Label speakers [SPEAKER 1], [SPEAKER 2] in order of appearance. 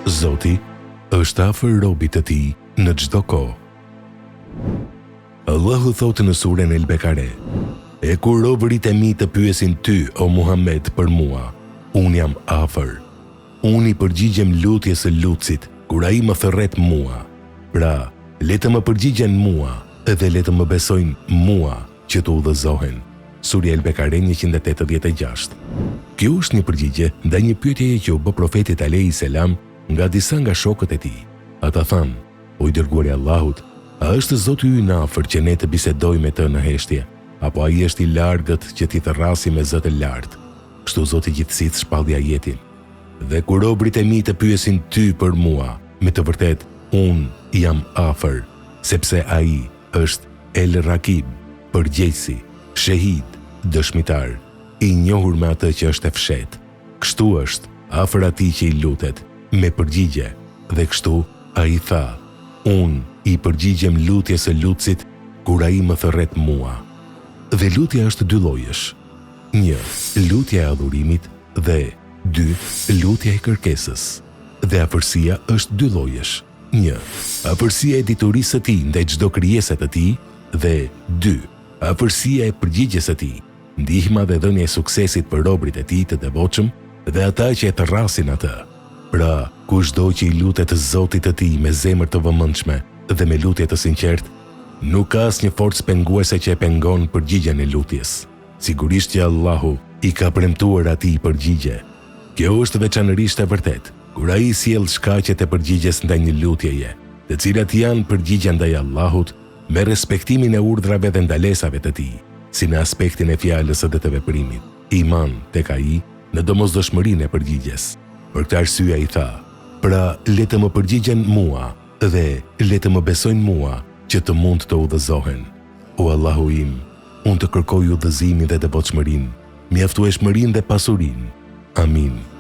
[SPEAKER 1] Zoti është afër robit të tij në çdo kohë. Allahu thotë në surën El Bekare: E kur robërit e mi të pyesin ty, o Muhammed, për mua, unë jam afër. Unë i përgjigjem lutjes së lutësit kur ai më thërret mua. Pra, le të më përgjigjen mua edhe le të më besojnë mua që të udhëzohen. Surja El Bekare 186. Kjo është një përgjigje ndaj një pyetjeje që u bë profetit alayhi selam nga disa nga shokët e tij. Ata thanë: O i dërguari i Allahut, a është Zoti ynë afër që ne të bisedojmë me të në heshtje, apo ai është i largët që t'i thërrasi me zë të lartë? Kështu Zoti i gjithësisë shpalli ajetin: Dhe kur robërit e mi të pyesin ty për mua, me të vërtet unë jam afër, sepse ai është El Rakib, përgjegjësi, shahid, dëshmitar, i njohur me atë që është e fshehtë. Kështu është afër atij që i lutet me përgjigje, dhe kështu ai tha: Unë i përgjigjem lutjes së lutësit kur ai më thërret mua. Dhe lutja është dy llojesh. 1. Lutja e adhurimit dhe 2. Lutja e kërkesës. Dhe afërsia është dy llojesh. 1. Afërsia e diturisë së tij ndaj çdo krijese të tij dhe 2. Afërsia e përgjigjes së tij, ndihma dhe dhënia e suksesit për robërit e tij të devotshëm dhe ata që e tërrasin atë. Pra, kushdo që i lutet Zotit të tij me zemër të vëmendshme dhe me lutje të sinqertë, nuk ka asnjë forcë penguese që e pengon përgjigjen e lutjes. Sigurisht që Allahu i ka premtuar atij përgjigje. Kjo është veçanërisht e vërtetë kur ai sjell shkaqet e përgjigjes ndaj një lutjeje, të cilat janë përgjigje ndaj Allahut me respektimin e urdhrave dhe ndalesave të tij, si në aspektin e fjalës dhe të veprimit, iman tek ai në domosdoshmërinë e përgjigjes. Për këtë arsye ai tha: Pra, le të më përgjigjen mua dhe le të më besojnë mua që të mund të udhëzohen. O Allahu im, unë të kërkoj udhëzimin dhe devotshmërinë, mjaftueshmërinë dhe pasurinë. Amin.